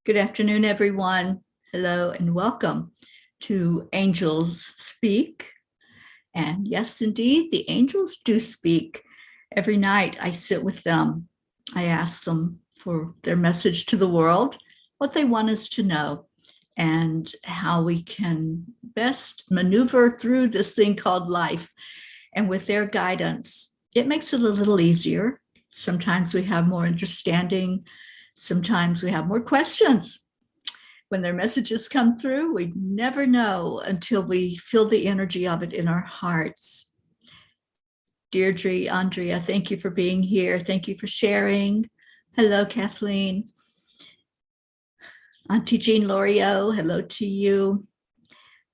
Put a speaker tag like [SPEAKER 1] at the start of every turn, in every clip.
[SPEAKER 1] Good afternoon, everyone. Hello and welcome to Angels Speak. And yes, indeed, the angels do speak. Every night I sit with them. I ask them for their message to the world, what they want us to know, and how we can best maneuver through this thing called life. And with their guidance, it makes it a little easier. Sometimes we have more understanding. Sometimes we have more questions. When their messages come through, we never know until we feel the energy of it in our hearts. Deirdre, Andrea, thank you for being here. Thank you for sharing. Hello, Kathleen. Auntie Jean Loriot, hello to you.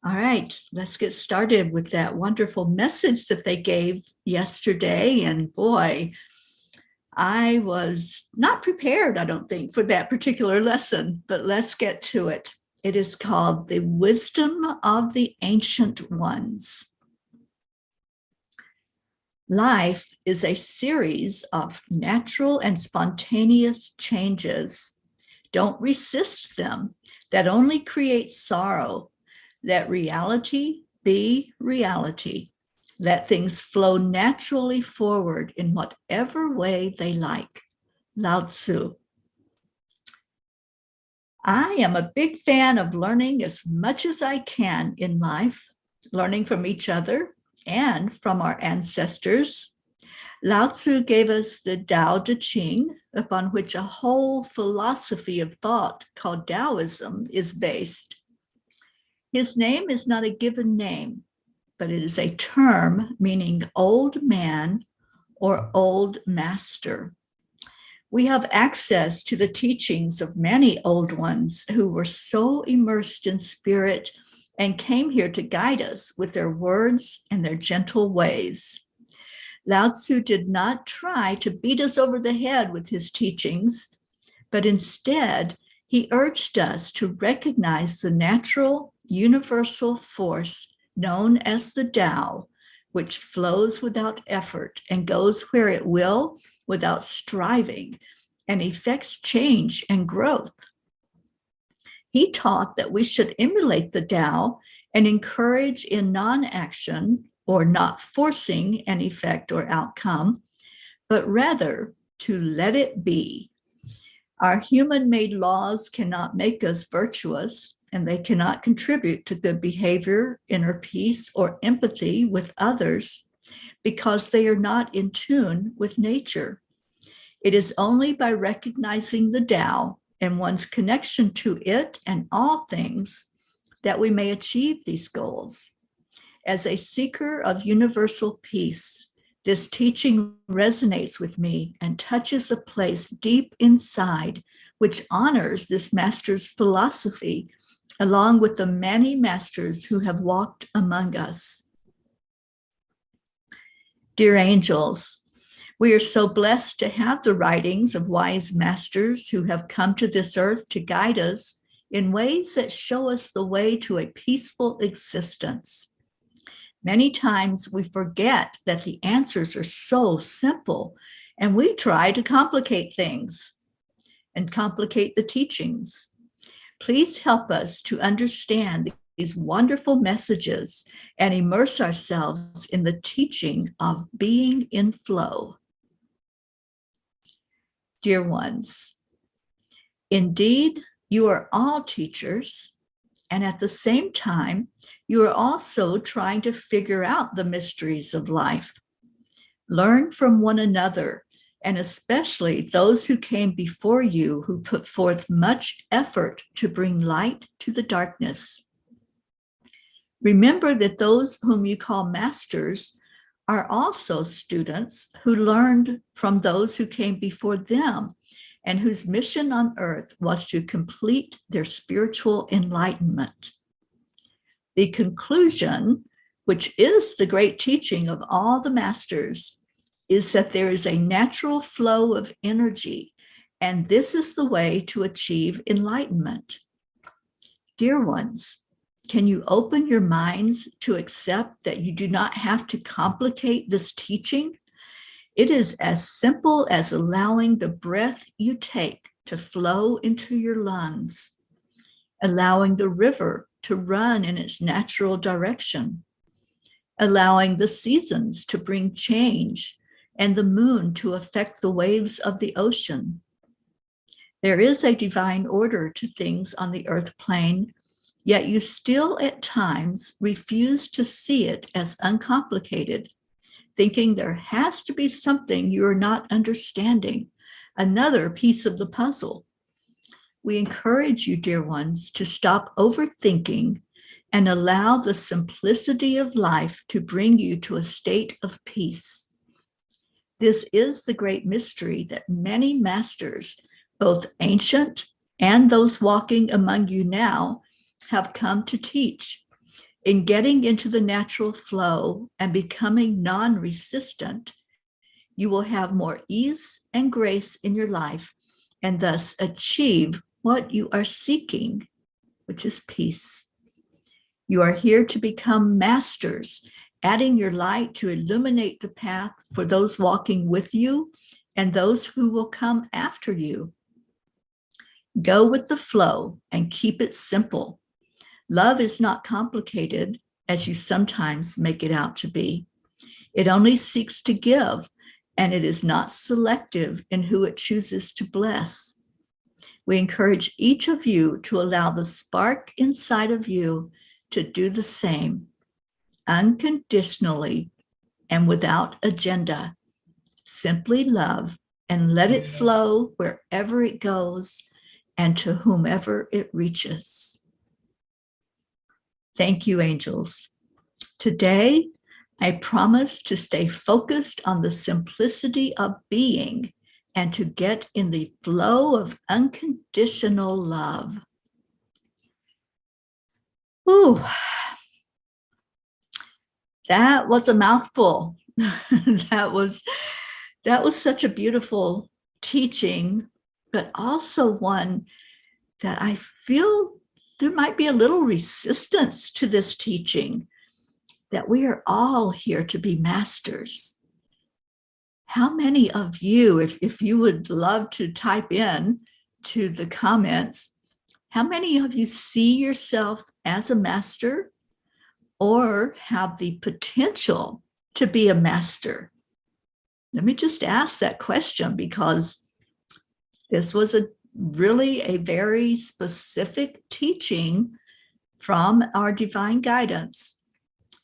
[SPEAKER 1] All right, let's get started with that wonderful message that they gave yesterday. And boy, I was not prepared, I don't think, for that particular lesson, but let's get to it. It is called The Wisdom of the Ancient Ones. Life is a series of natural and spontaneous changes. Don't resist them. That only creates sorrow. Let reality be reality. Let things flow naturally forward in whatever way they like. Lao Tzu. I am a big fan of learning as much as I can in life, learning from each other and from our ancestors. Lao Tzu gave us the Tao Te Ching, upon which a whole philosophy of thought called Taoism is based. His name is not a given name, but it is a term meaning old man or old master. We have access to the teachings of many old ones who were so immersed in spirit and came here to guide us with their words and their gentle ways. Lao Tzu did not try to beat us over the head with his teachings, but instead he urged us to recognize the natural, universal force known as the Tao, which flows without effort and goes where it will without striving and effects change and growth. He taught that we should emulate the Tao and encourage in non-action or not forcing an effect or outcome, but rather to let it be. Our human-made laws cannot make us virtuous, and they cannot contribute to good behavior, inner peace, or empathy with others because they are not in tune with nature. It is only by recognizing the Tao and one's connection to it and all things that we may achieve these goals. As a seeker of universal peace, this teaching resonates with me and touches a place deep inside which honors this master's philosophy along with the many masters who have walked among us. Dear angels, we are so blessed to have the writings of wise masters who have come to this earth to guide us in ways that show us the way to a peaceful existence. Many times we forget that the answers are so simple, and we try to complicate things and complicate the teachings. Please help us to understand these wonderful messages and immerse ourselves in the teaching of being in flow. Dear ones, indeed, you are all teachers, and at the same time, you are also trying to figure out the mysteries of life. Learn from one another, and especially those who came before you who put forth much effort to bring light to the darkness. Remember that those whom you call masters are also students who learned from those who came before them and whose mission on earth was to complete their spiritual enlightenment. The conclusion, which is the great teaching of all the masters, is that there is a natural flow of energy, and this is the way to achieve enlightenment. Dear ones, can you open your minds to accept that you do not have to complicate this teaching? It is as simple as allowing the breath you take to flow into your lungs, allowing the river to run in its natural direction, allowing the seasons to bring change and the moon to affect the waves of the ocean. There is a divine order to things on the earth plane, yet you still at times refuse to see it as uncomplicated, thinking there has to be something you are not understanding, another piece of the puzzle. We encourage you, dear ones, to stop overthinking and allow the simplicity of life to bring you to a state of peace. This is the great mystery that many masters, both ancient and those walking among you now, have come to teach. In getting into the natural flow and becoming non-resistant, you will have more ease and grace in your life and thus achieve what you are seeking, which is peace. You are here to become masters, adding your light to illuminate the path for those walking with you and those who will come after you. Go with the flow and keep it simple. Love is not complicated, as you sometimes make it out to be. It only seeks to give, and it is not selective in who it chooses to bless. We encourage each of you to allow the spark inside of you to do the same, unconditionally and without agenda. Simply love and let it flow wherever it goes and to whomever it reaches. Thank you, angels. Today, I promise to stay focused on the simplicity of being and to get in the flow of unconditional love. Ooh, that was a mouthful. that was such a beautiful teaching, but also one that I feel there might be a little resistance to this teaching, that we are all here to be masters. How many of you, if you would love to type in to the comments, how many of you see yourself as a master or have the potential to be a master? Let me just ask that question, because this was really a very specific teaching from our divine guidance,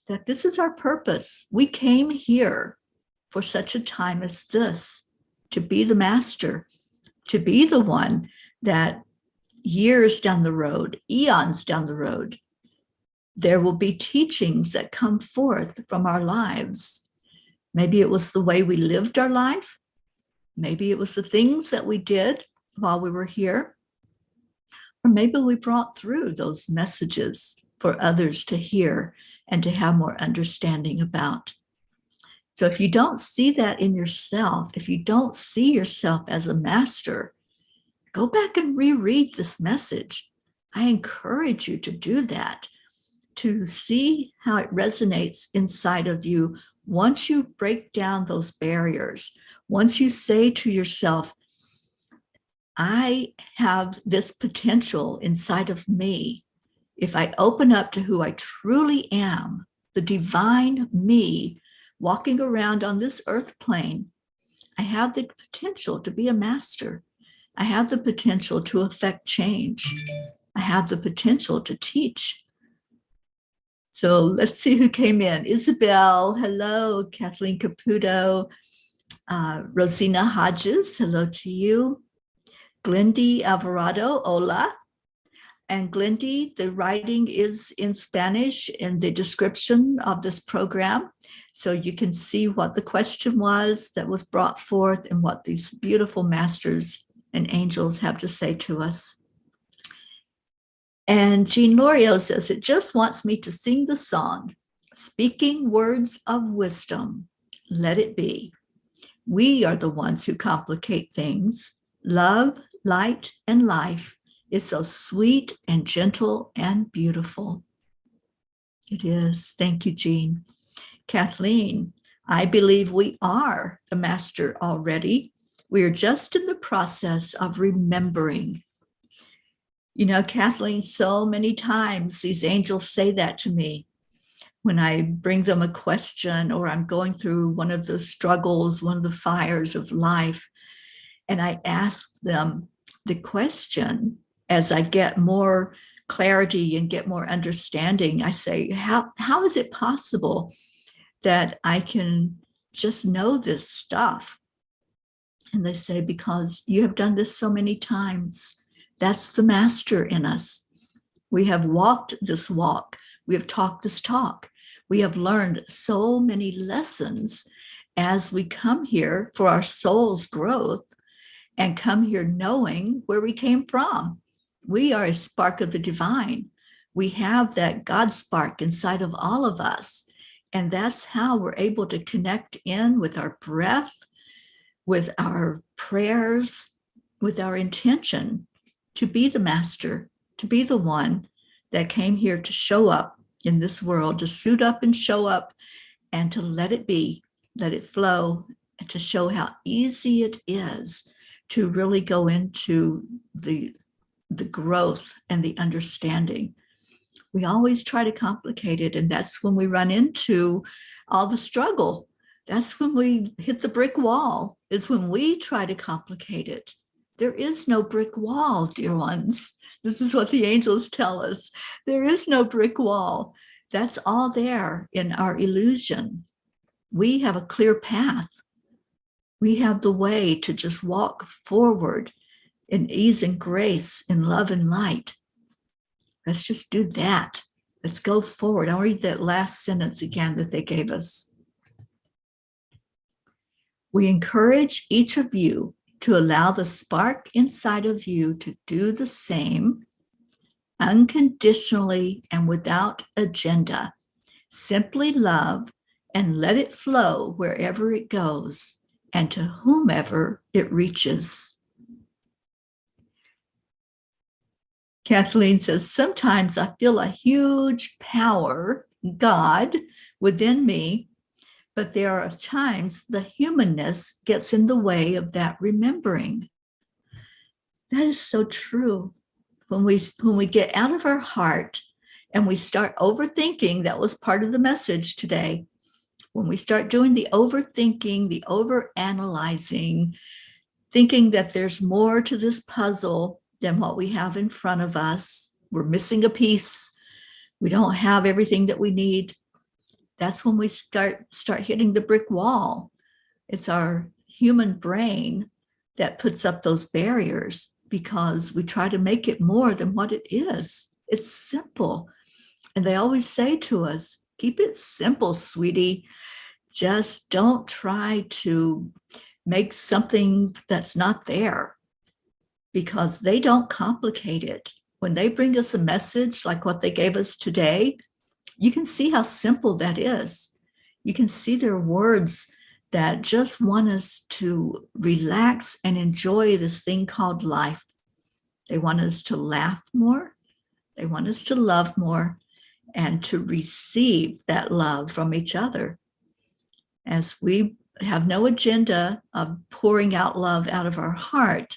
[SPEAKER 1] that this is our purpose. We came here for such a time as this, to be the master, to be the one that years down the road, eons down the road, there will be teachings that come forth from our lives. Maybe it was the way we lived our life. Maybe it was the things that we did while we were here. Or maybe we brought through those messages for others to hear and to have more understanding about. So if you don't see that in yourself, if you don't see yourself as a master, go back and reread this message. I encourage you to do that, to see how it resonates inside of you once you break down those barriers, once you say to yourself, I have this potential inside of me. If I open up to who I truly am, the divine me walking around on this earth plane, I have the potential to be a master. I have the potential to affect change. I have the potential to teach. So let's see who came in. Isabel, hello. Kathleen Caputo, Rosina Hodges, hello to you. Glendy Alvarado, hola. And Glendy, the writing is in Spanish in the description of this program, so you can see what the question was that was brought forth and what these beautiful masters and angels have to say to us. And Jean Lorio says, it just wants me to sing the song, speaking words of wisdom, let it be. We are the ones who complicate things. Love, light, and life is so sweet and gentle and beautiful. It is. Thank you, Jean. Kathleen, I believe we are the master already. We are just in the process of remembering. You know, Kathleen, so many times these angels say that to me when I bring them a question or I'm going through one of the struggles, one of the fires of life. And I ask them the question as I get more clarity and get more understanding. I say, how is it possible that I can just know this stuff? And they say, because you have done this so many times. That's the master in us. We have walked this walk. We have talked this talk. We have learned so many lessons as we come here for our soul's growth and come here knowing where we came from. We are a spark of the divine. We have that God spark inside of all of us. And that's how we're able to connect in with our breath, with our prayers, with our intention to be the master, to be the one that came here to show up in this world, to suit up and show up and to let it be, let it flow, and to show how easy it is to really go into the growth and the understanding. We always try to complicate it, and that's when we run into all the struggle. That's when we hit the brick wall, is when we try to complicate it. There is no brick wall, dear ones. This is what the angels tell us. There is no brick wall. That's all there in our illusion. We have a clear path. We have the way to just walk forward in ease and grace, in love and light. Let's just do that. Let's go forward. I'll read that last sentence again that they gave us. We encourage each of you to allow the spark inside of you to do the same, unconditionally and without agenda. Simply love and let it flow wherever it goes and to whomever it reaches. Kathleen says, sometimes I feel a huge power, God, within me, but there are times the humanness gets in the way of that remembering. That is so true. When we get out of our heart and we start overthinking, that was part of the message today. When we start doing the overthinking, the overanalyzing, thinking that there's more to this puzzle than what we have in front of us, we're missing a piece, we don't have everything that we need, that's when we start hitting the brick wall. It's our human brain that puts up those barriers because we try to make it more than what it is. It's simple. And they always say to us, keep it simple, sweetie. Just don't try to make something that's not there, because they don't complicate it. When they bring us a message like what they gave us today, you can see how simple that is. You can see their words that just want us to relax and enjoy this thing called life. They want us to laugh more. They want us to love more and to receive that love from each other. As we have no agenda of pouring out love out of our heart,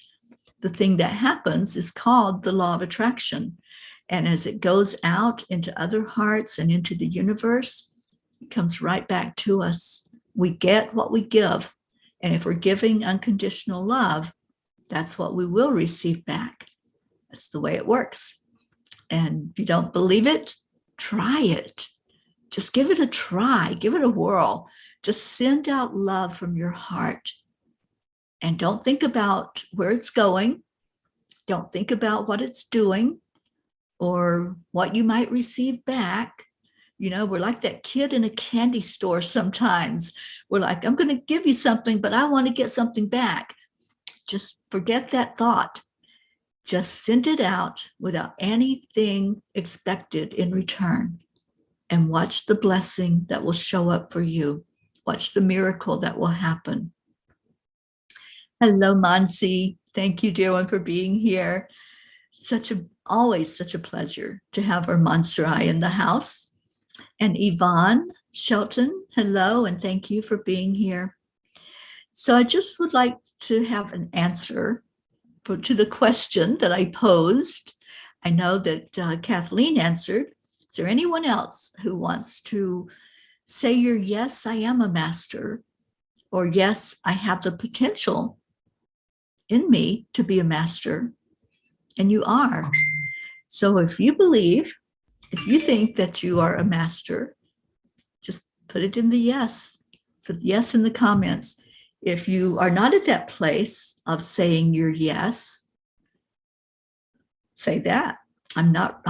[SPEAKER 1] the thing that happens is called the law of attraction. And as it goes out into other hearts and into the universe, it comes right back to us. We get what we give. And if we're giving unconditional love, that's what we will receive back. That's the way it works. And if you don't believe it, try it. Just give it a try. Give it a whirl. Just send out love from your heart. And don't think about where it's going. Don't think about what it's doing or what you might receive back. You know, we're like that kid in a candy store sometimes. We're like, I'm going to give you something, but I want to get something back. Just forget that thought. Just send it out without anything expected in return. And watch the blessing that will show up for you. Watch the miracle that will happen. Hello, Mansi. Thank you, dear one, for being here. Always such a pleasure to have our Mansarai in the house. And Yvonne Shelton, hello, and thank you for being here. So I just would like to have an answer to the question that I posed. I know that Kathleen answered. Is there anyone else who wants to say your yes, I am a master, or yes, I have the potential in me to be a master, and you are. So if you believe, if you think that you are a master, just put it in the yes. Put yes in the comments. If you are not at that place of saying your yes, say that. I'm not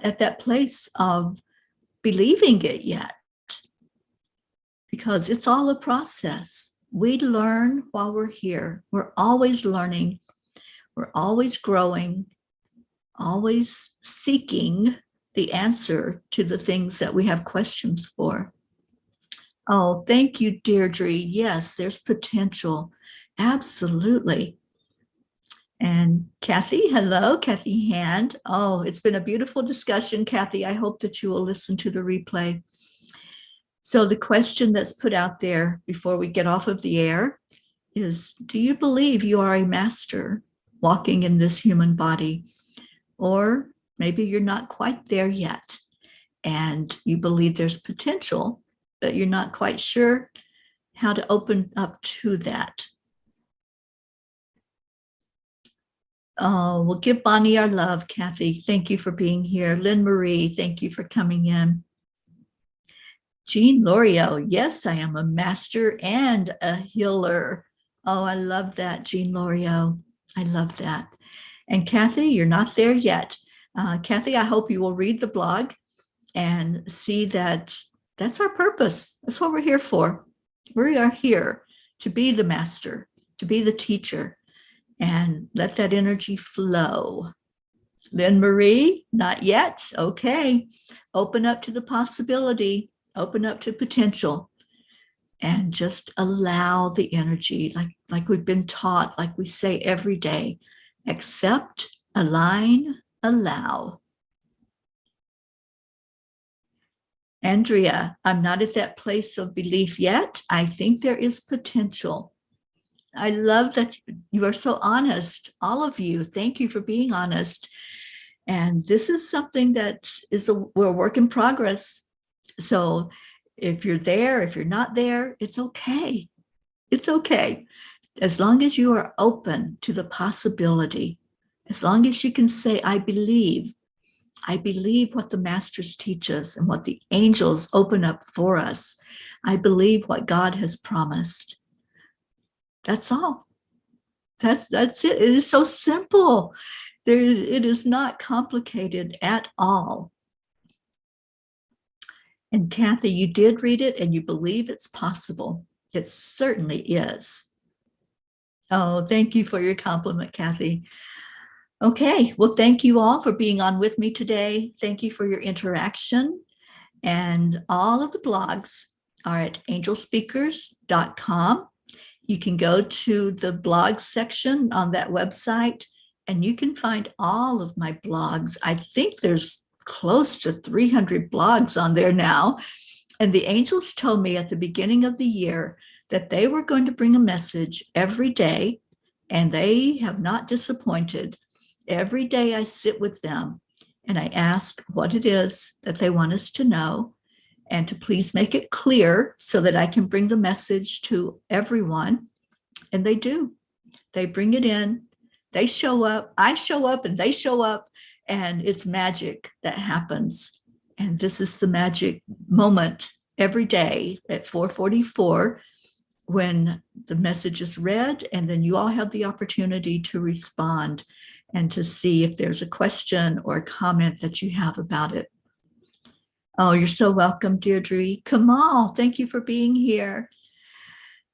[SPEAKER 1] at that place of believing it yet, because it's all a process. We learn while we're here. We're always learning. We're always growing, always seeking the answer to the things that we have questions for. Oh, thank you, Deirdre. Yes, there's potential. Absolutely. And Kathy, hello, Kathy Hand. Oh, it's been a beautiful discussion, Kathy. I hope that you will listen to the replay. So the question that's put out there before we get off of the air is, do you believe you are a master walking in this human body? Or maybe you're not quite there yet, and you believe there's potential, but you're not quite sure how to open up to that. Oh, we'll give Bonnie our love, Kathy. Thank you for being here. Lynn Marie, thank you for coming in. Jean Lorio, yes, I am a master and a healer. Oh, I love that, Jean Lorio. I love that. And Kathy, you're not there yet. Kathy, I hope you will read the blog and see that that's our purpose. That's what we're here for. We are here to be the master, to be the teacher, and let that energy flow. Lynn Marie, not yet. Okay. Open up to the possibility, open up to potential, and just allow the energy, like we've been taught, like we say every day, accept, align, allow. Andrea, I'm not at that place of belief yet. I think there is potential. I love that you are so honest, all of you. Thank you for being honest. And this is something that we're a work in progress. So if you're there, if you're not there, it's okay. It's okay. As long as you are open to the possibility, as long as you can say, I believe what the masters teach us and what the angels open up for us. I believe what God has promised. That's all. That's it. It is so simple. It is not complicated at all. And Kathy, you did read it and you believe it's possible. It certainly is. Oh, thank you for your compliment, Kathy. Okay, well, thank you all for being on with me today. Thank you for your interaction. And all of the blogs are at angelspeakers.com. You can go to the blogs section on that website, and you can find all of my blogs. I think there's close to 300 blogs on there now. And the angels told me at the beginning of the year that they were going to bring a message every day, and they have not disappointed. Every day I sit with them and I ask what it is that they want us to know, and to please make it clear so that I can bring the message to everyone. And they do. They bring it in. They show up. I show up and they show up, and it's magic that happens. And this is the magic moment every day at 4:44 when the message is read, and then you all have the opportunity to respond and to see if there's a question or a comment that you have about it. Oh, you're so welcome, Deirdre. Kamal, thank you for being here.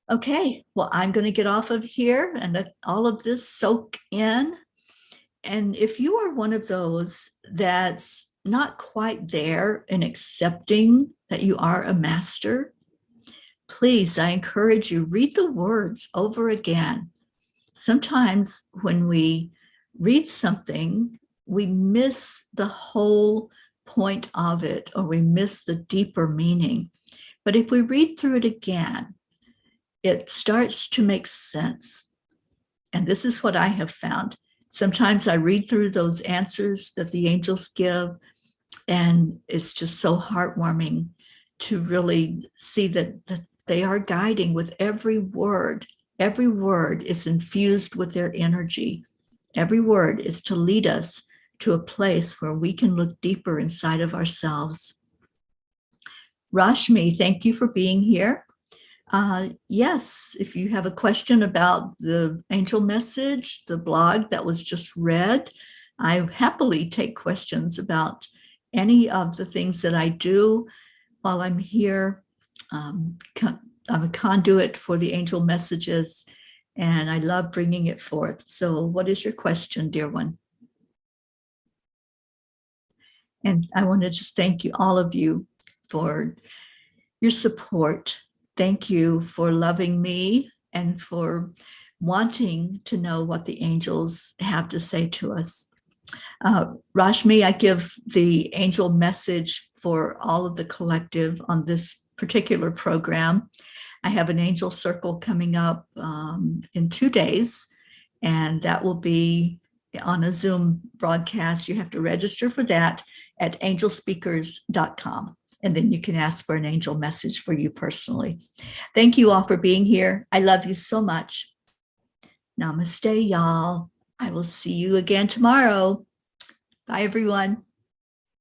[SPEAKER 1] Okay, well, I'm going to get off of here and let all of this soak in. And if you are one of those that's not quite there in accepting that you are a master, please, I encourage you, read the words over again. Sometimes when we read something, we miss the whole point of it, or we miss the deeper meaning. But if we read through it again, it starts to make sense. And this is what I have found. Sometimes I read through those answers that the angels give, and it's just so heartwarming to really see that they are guiding with every word. Every word is infused with their energy. Every word is to lead us to a place where we can look deeper inside of ourselves. Rashmi, thank you for being here. Yes, if you have a question about the angel message, the blog that was just read, I happily take questions about any of the things that I do while I'm here. I'm a conduit for the angel messages, and I love bringing it forth. So what is your question, dear one? And I want to just thank you, all of you, for your support. Thank you for loving me and for wanting to know what the angels have to say to us. Rashmi, I give the angel message for all of the collective on this particular program. I have an angel circle coming up in 2 days, and that will be on a Zoom broadcast. You have to register for that at angelspeakers.com. And then you can ask for an angel message for you personally. Thank you all for being here. I love you so much. Namaste, y'all. I will see you again tomorrow. Bye, everyone.